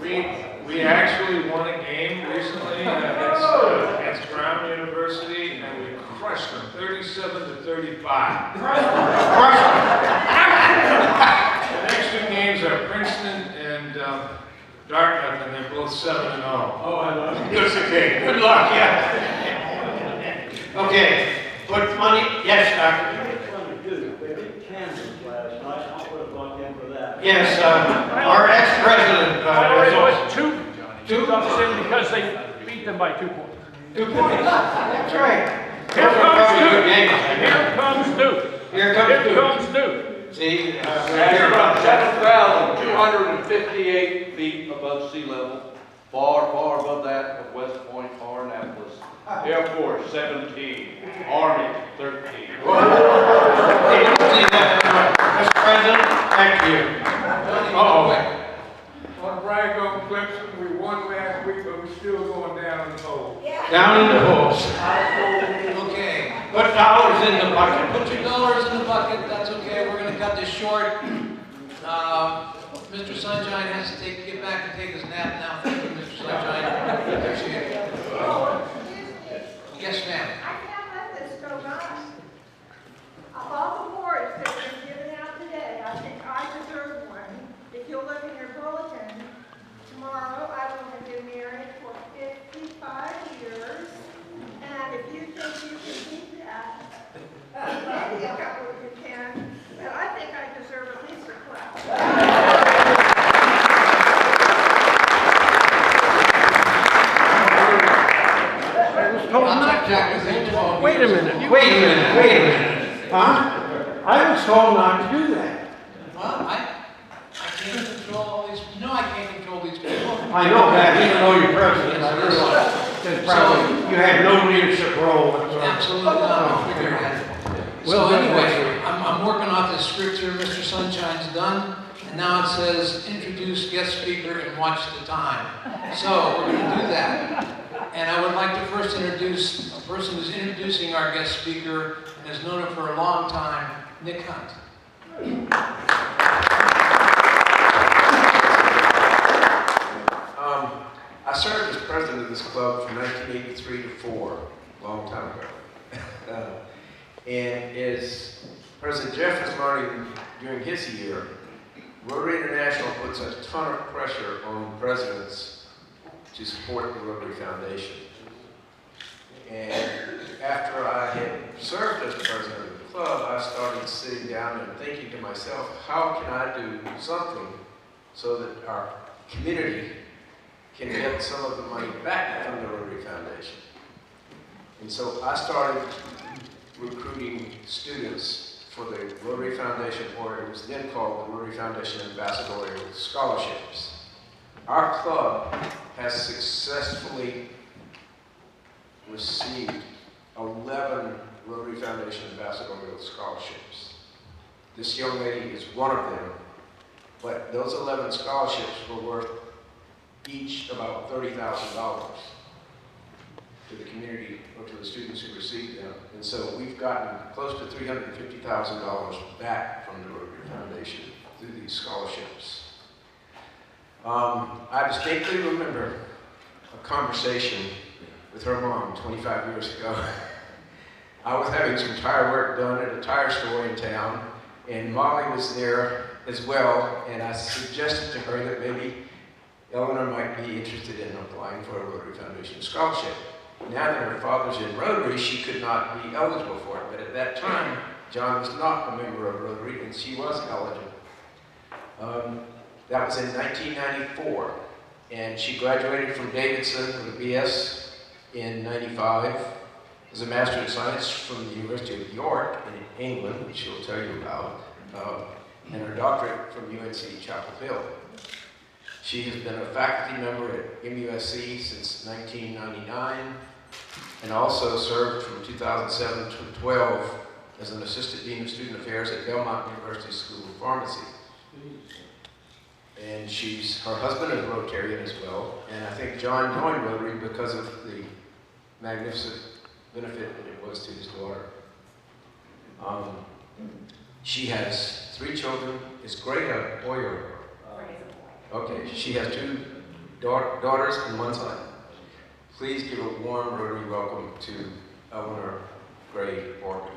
We actually won a game recently against Brown University, and we crushed them 37-35. Crushed them. The next two games are Princeton and Dartmouth, and they're both 7-0. Oh, I love it. It's okay. Good luck, yeah. Okay, put money, yes, Doctor. They beat Kansas last night. I'll put a buck in for that. Yes, our ex-president. I already put two bucks in because they beat them by 2 points. 2 points. That's right. Here comes Duke. Games, Here comes Duke. Here comes Duke. Duke. See, That's about 7,258 feet above sea level, far, far above that of West Point or Annapolis. Air Force 17, Army 13. Mr. President, thank you. I want to brag on Clemson. We won last week, but we're still going down in the hole. Down in the holes. Okay. Put dollars in the bucket. Put your dollars in the bucket. That's okay. We're going to cut this short. Mr. Sunshine has to get back and take his nap now. Thank you, Mr. Sunshine. Appreciate it. Yes, ma'am. I can't let this go by. Of all the awards that have been given out today, I think I deserve one. If you'll look in your bulletin, tomorrow I will have been married for 55 years. And if you think you can beat that, maybe a couple of you can, but I think I deserve at least a clap. I'm not Jack. Wait a minute. Wait a minute. Huh? I was told not to do that. Well, I can't control all these. You know I can't control these people. I know that, even though you're president, I realize that probably you had no leadership role whatsoever. Absolutely not. I figured that. So anyway, I'm working off this script here. Mr. Sunshine's done. And now it says, introduce guest speaker and watch the time. So we're going to do that. And I would like to first introduce a person who's introducing our guest speaker and has known him for a long time, Nick Hunt. I served as president of this club from 1983 to 4, a long time ago. And as President Jeff was learning during his year, Rotary International puts a ton of pressure on presidents to support the Rotary Foundation. And after I had served as president of the club, I started sitting down and thinking to myself, how can I do something so that our community can get some of the money back from the Rotary Foundation? And so I started recruiting students for the Rotary Foundation, or it was then called the Rotary Foundation Ambassadorial Scholarships. Our club has successfully received 11 Rotary Foundation Ambassadorial Scholarships. This young lady is one of them, but those 11 scholarships were worth each about $30,000 to the community or to the students who received them. And so we've gotten close to $350,000 back from the Rotary Foundation through these scholarships. I distinctly remember a conversation with her mom 25 years ago. I was having some tire work done at a tire store in town, and Molly was there as well, and I suggested to her that maybe Eleanor might be interested in applying for a Rotary Foundation scholarship. Now that her father's in Rotary, she could not be eligible for it, but at that time, John was not a member of Rotary, and she was eligible. That was in 1994, and she graduated from Davidson with a BS in 95, as a Master of Science from the University of York in England, which she'll tell you about, and her doctorate from UNC Chapel Hill. She has been a faculty member at MUSC since 1999, and also served from 2007 to 12 as an Assistant Dean of Student Affairs at Belmont University School of Pharmacy. And her husband is a Rotarian as well, and I think John joined Rotary because of the magnificent benefit that it was to his daughter. She has 3 children. Is Gray a boy or a girl? Okay, she has two daughters and one son. Please give a warm Rotary welcome to Eleanor Gray Morgan.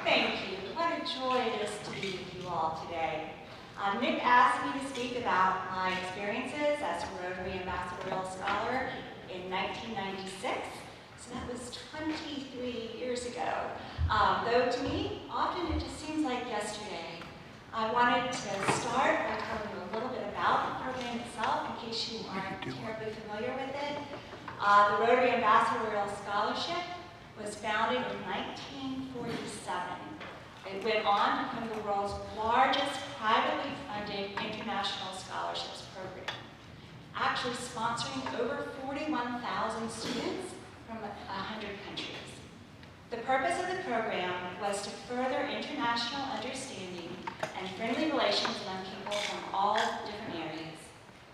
Thank you. What a joy it is to be with you all today. Nick asked me to speak about my experiences as a Rotary Ambassadorial Scholar in 1996. So that was 23 years ago. Though to me, often it just seems like yesterday. I wanted to start by telling you a little bit about the program itself in case you aren't terribly familiar with it. The Rotary Ambassadorial Scholarship was founded in 1947. It went on to become the world's largest privately funded international scholarships program, actually sponsoring over 41,000 students from 100 countries. The purpose of the program was to further international understanding and friendly relations among people from all different areas.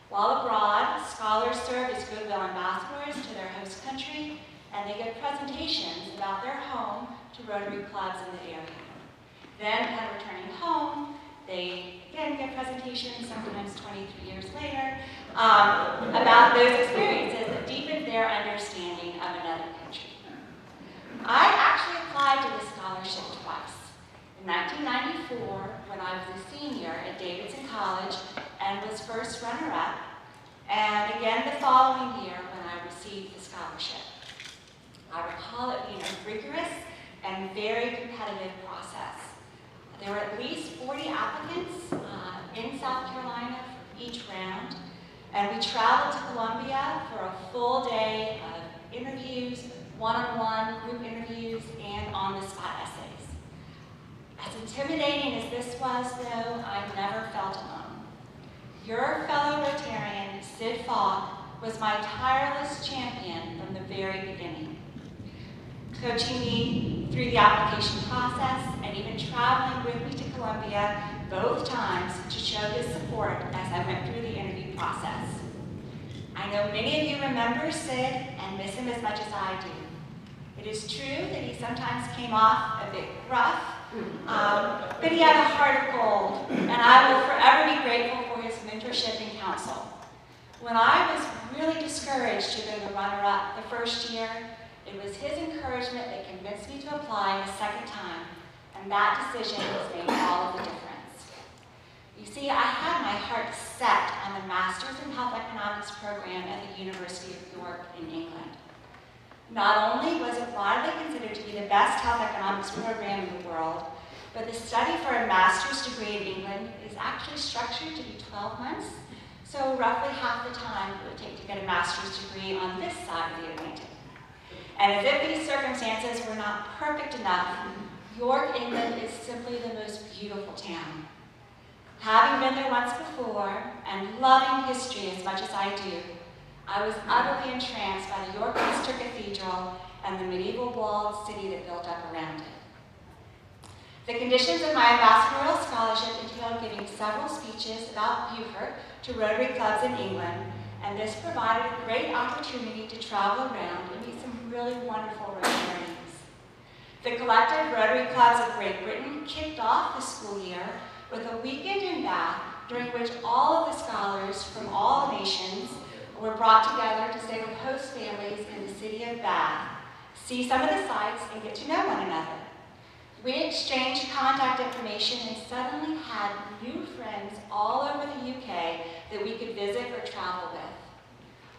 While abroad, scholars serve as goodwill ambassadors to their host country, and they give presentations about their home to Rotary clubs in the area. Then, upon returning home, they again give presentations, sometimes 23 years later, about those experiences that deepened their understanding of another country. I actually applied to this scholarship twice. In 1994, when I was a senior at Davidson College and was first runner-up, and again the following year when I received the scholarship. I recall it being a rigorous and very competitive process. There were at least 40 applicants in South Carolina for each round, and we traveled to Columbia for a full day of interviews, one-on-one group interviews, and on-the-spot essays. As intimidating as this was, though, I never felt alone. Your fellow Rotarian, Sid Falk, was my tireless champion from the very beginning, coaching me through the application process and even traveling with me to Columbia both times to show his support as I went through the interview process. I know many of you remember Sid and miss him as much as I do. It is true that he sometimes came off a bit rough, but he had a heart of gold, and I will forever be grateful for his mentorship and counsel. When I was really discouraged to go to runner-up the first year, it was his encouragement that convinced me to apply the second time, and that decision has made all of the difference. You see, I had my heart set on the Masters in Health Economics program at the University of York in England. Not only was it widely considered to be the best health economics program in the world, but the study for a master's degree in England is actually structured to be 12 months, so roughly half the time it would take to get a master's degree on this side of the Atlantic. And as if these circumstances were not perfect enough, York, England is simply the most beautiful town. Having been there once before and loving history as much as I do, I was utterly entranced by the York Minster Cathedral and the medieval walled city that built up around it. The conditions of my ambassadorial scholarship entailed giving several speeches about Beaufort to Rotary clubs in England, and this provided a great opportunity to travel around and meet some really wonderful Rotarians. The collective Rotary clubs of Great Britain kicked off the school year with a weekend in Bath during which all of the scholars from all nations were brought together to stay with host families in the city of Bath, see some of the sights, and get to know one another. We exchanged contact information and suddenly had new friends all over the UK that we could visit or travel with.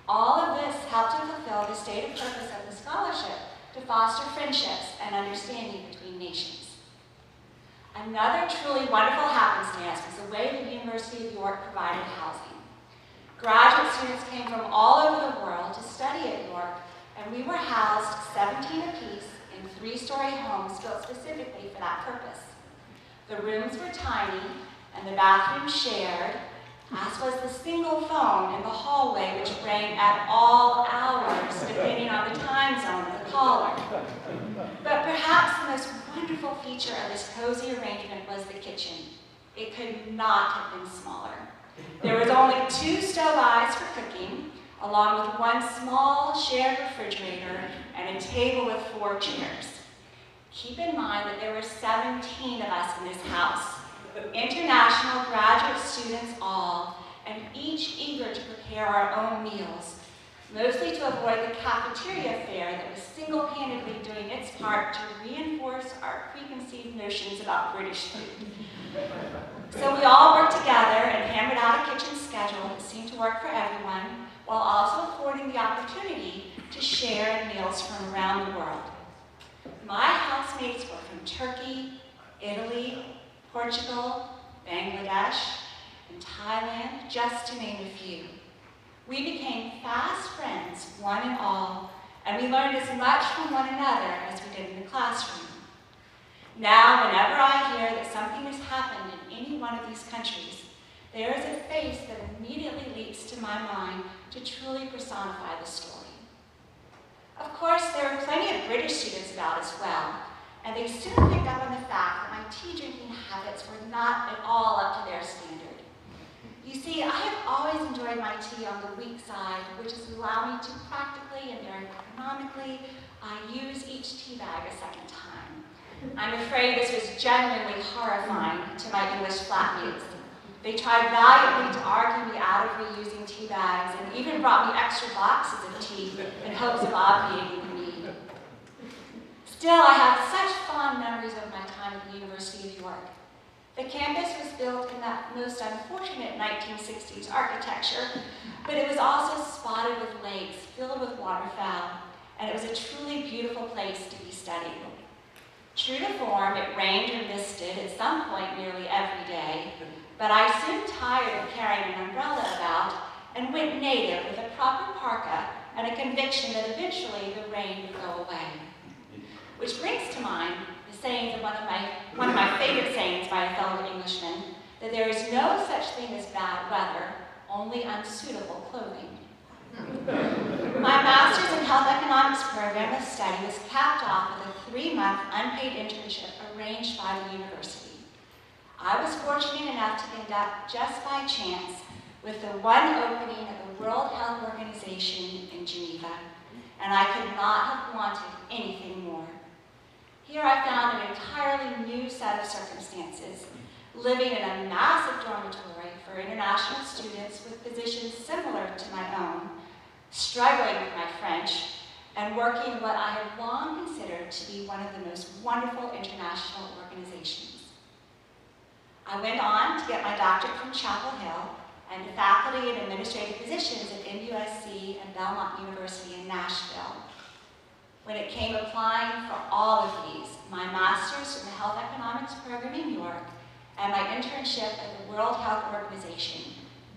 All of this helped to fulfill the stated purpose of the scholarship, to foster friendships and understanding between nations. Another truly wonderful happenstance was the way the University of York provided housing. Graduate students came from all over the world to study at York, and we were housed 17 apiece in 3-story homes built specifically for that purpose. The rooms were tiny, and the bathrooms shared, as was the single phone in the hallway, which rang at all hours, depending on the time zone of the caller. But perhaps the most wonderful feature of this cozy arrangement was the kitchen. It could not have been smaller. There was only 2 stove eyes for cooking, along with one small shared refrigerator and a table with 4 chairs. Keep in mind that there were 17 of us in this house, international graduate students all, and each eager to prepare our own meals, mostly to avoid the cafeteria fare that was single-handedly doing its part to reinforce our preconceived notions about British food. So we all worked together and hammered out a kitchen schedule that seemed to work for everyone, while also affording the opportunity to share in meals from around the world. My housemates were from Turkey, Italy, Portugal, Bangladesh, and Thailand, just to name a few. We became fast friends, one and all, and we learned as much from one another as we did in the classroom. Now, whenever I hear that something has happened in any one of these countries, there is a face that immediately leaps to my mind to truly personify the story. Of course, there are plenty of British students about as well, and they soon picked up on the fact that my tea drinking habits were not at all up to their standard. You see, I have always enjoyed my tea on the weak side, which has allowed me to practically and very economically use each tea bag a second time. I'm afraid this was genuinely horrifying to my English flatmates. They tried valiantly to argue me out of reusing tea bags and even brought me extra boxes of tea in hopes of obviating the need. Still, I have such fond memories of my time at the University of York. The campus was built in that most unfortunate 1960s architecture, but it was also spotted with lakes filled with waterfowl, and it was a truly beautiful place to be studied. True to form, it rained or misted at some point nearly every day, but I soon tired of carrying an umbrella about and went native with a proper parka and a conviction that eventually the rain would go away. Which brings to mind the sayings of one of my favorite sayings by a fellow Englishman, that there is no such thing as bad weather, only unsuitable clothing. My master's in health economics program of study was capped off with a 3-month unpaid internship arranged by the university. I was fortunate enough to end up, just by chance, with the one opening of the World Health Organization in Geneva, and I could not have wanted anything more. Here I found an entirely new set of circumstances, living in a massive dormitory for international students with positions similar to my own, struggling with my French, and working in what I have long considered to be one of the most wonderful international organizations. I went on to get my doctorate from Chapel Hill and faculty and administrative positions at MUSC and Belmont University in Nashville. When it came applying for all of these, my master's from the health economics program in York and my internship at the World Health Organization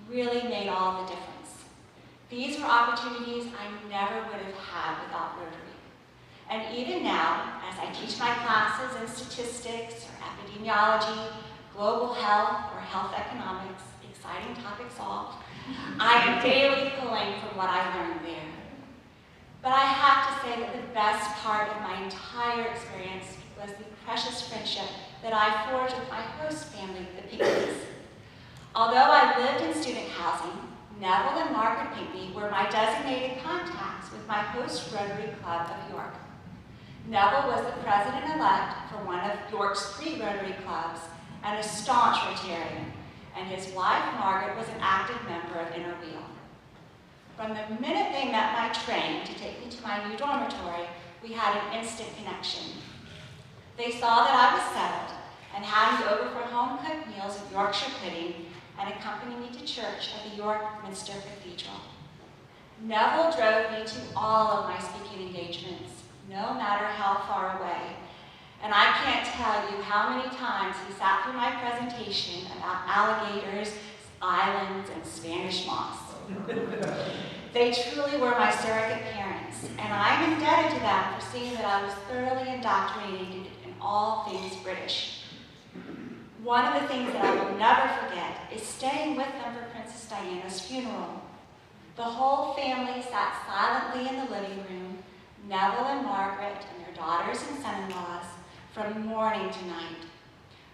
really made all the difference. These were opportunities I never would have had without Rotary. And even now, as I teach my classes in statistics or epidemiology, global health or health economics, exciting topics all, I am daily pulling from what I learned there. But I have to say that the best part of my entire experience was the precious friendship that I forged with my host family, the Pinckneys. Although I lived in student housing, Neville and Margaret Pinckney were my designated contacts with my host Rotary Club of York. Neville was the president-elect for one of York's 3 Rotary clubs and a staunch Rotarian, and his wife Margaret was an active member of Inner Wheel. From the minute they met my train to take me to my new dormitory, we had an instant connection. They saw that I was settled and had me over for home-cooked meals of Yorkshire pudding and accompanied me to church at the York Minster Cathedral. Neville drove me to all of my speaking engagements, no matter how far away, and I can't tell you how many times he sat through my presentation about alligators, islands, and Spanish moss. They truly were my surrogate parents, and I'm indebted to them for seeing that I was thoroughly indoctrinated in all things British. One of the things that I will never forget is staying with them for Princess Diana's funeral. The whole family sat silently in the living room, Neville and Margaret and their daughters and son-in-laws, from morning to night.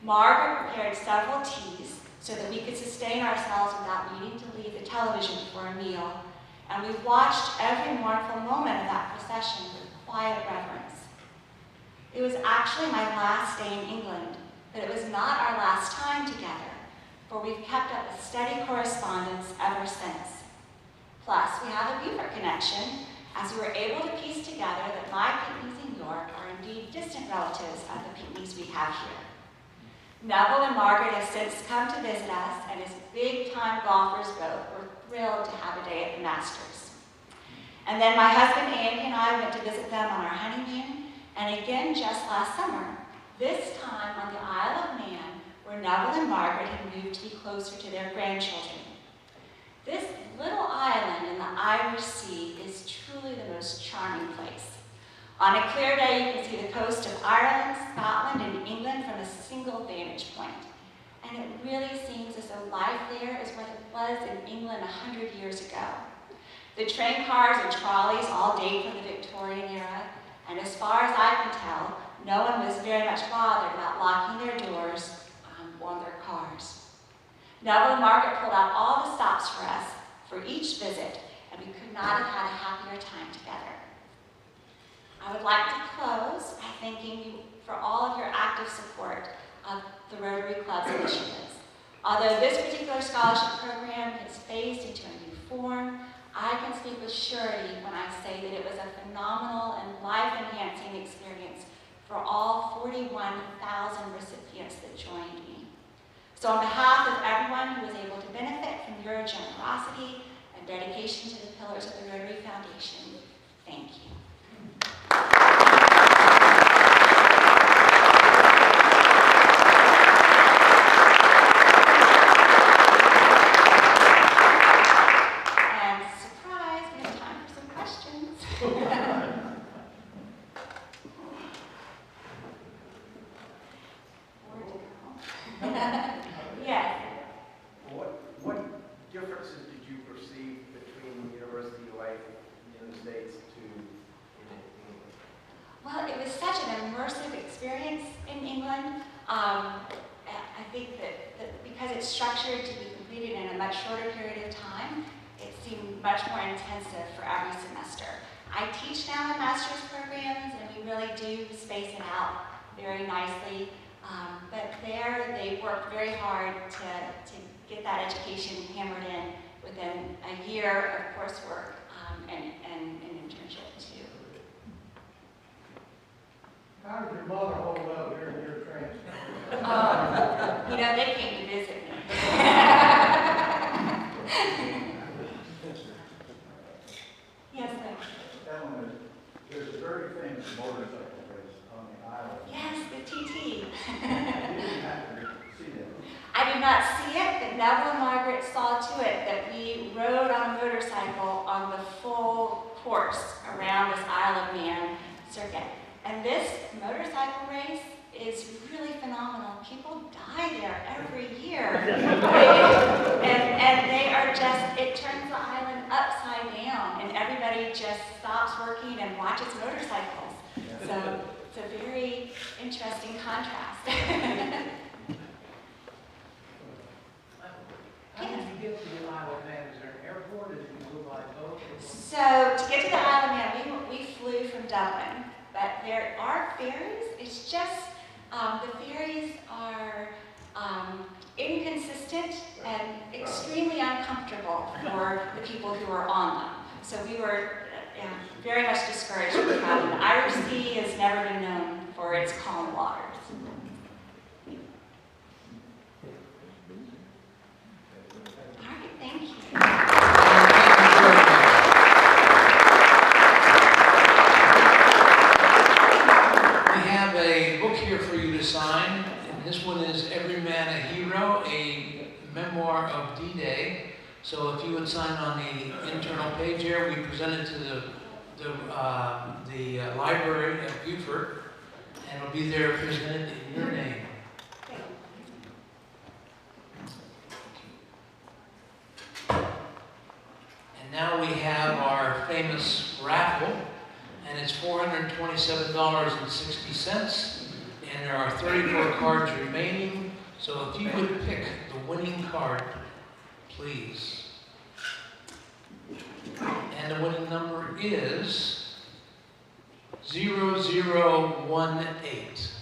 Margaret prepared several teas so that we could sustain ourselves without needing to leave the television for a meal, and we watched every mournful moment of that procession with quiet reverence. It was actually my last day in England, but it was not our last time together, for we've kept up a steady correspondence ever since. Plus, we have a Beaufort connection, as we were able to piece together that my Pinckneys in York are indeed distant relatives of the Pinckneys we have here. Neville and Margaret have since come to visit us, and as big-time golfers both, were thrilled to have a day at the Masters. And then my husband Andy and I went to visit them on our honeymoon, and again just last summer, this time on the Isle of Man, where Neville and Margaret had moved to be closer to their grandchildren. This little island in the Irish Sea is truly the most charming place. On a clear day, you can see the coast of Ireland, Scotland, and England from a single vantage point. And it really seems as though life there is what it was in England 100 years ago. The train cars and trolleys all date from the Victorian era, and as far as I can tell, no one was very much bothered about locking their doors on their cars. Neville and Margaret pulled out all the stops for us for each visit, and we could not have had a happier time together. I would like to close by thanking you for all of your active support of the Rotary Club's initiatives. Although this particular scholarship program has phased into a new form, I can speak with surety when I say that it was a phenomenal and life-enhancing experience for all 41,000 recipients that joined me. So on behalf of everyone who was able to benefit from your generosity and dedication to the pillars of the Rotary Foundation, thank you. And surprise, we have time for some questions. Where to go? Yes. What differences did you perceive between university life in the States to in England? Well, it was such an immersive experience in England. I think that because it's structured to be completed in a much shorter period of time, it seemed much more intensive for every semester. I teach now in master's programs, and we really do space it out very nicely. But there, they worked very hard to get that education hammered in within a year of coursework and an internship too. How did your mother hold up during your transfer? You know, they came to visit me. Yes, sir. Ellen, there's a very famous motorcycle race on the island. Yes, the TT. You didn't have to see that. I did not see it, but Neville and Margaret saw to it that we rode on a motorcycle on the full course around this Isle of Man circuit. And this motorcycle race is really phenomenal. People die there every year. and they are just, it turns the island upside down, and everybody just stops working and watches motorcycles. So it's a very interesting contrast. How did you get to the Isle of Man? Is there an airport? Did you go by boat? So to get to the Isle of Man, we flew from Dublin, but there are ferries. It's just, the ferries are inconsistent and extremely uncomfortable for the people who are on them. So we were very much discouraged from traveling. The Irish Sea has never been known for its calm waters. All right, thank you. We have a book here for you to sign, and this one is Every Man a Hero, a memoir of D-Day. So if you would sign on the internal page here, we present it to the library at Beaufort, and it'll be there presented in your name. And now we have our famous raffle, and it's $427.60, and there are 34 cards remaining. So if you would pick the winning card, please. And the winning number is 0018.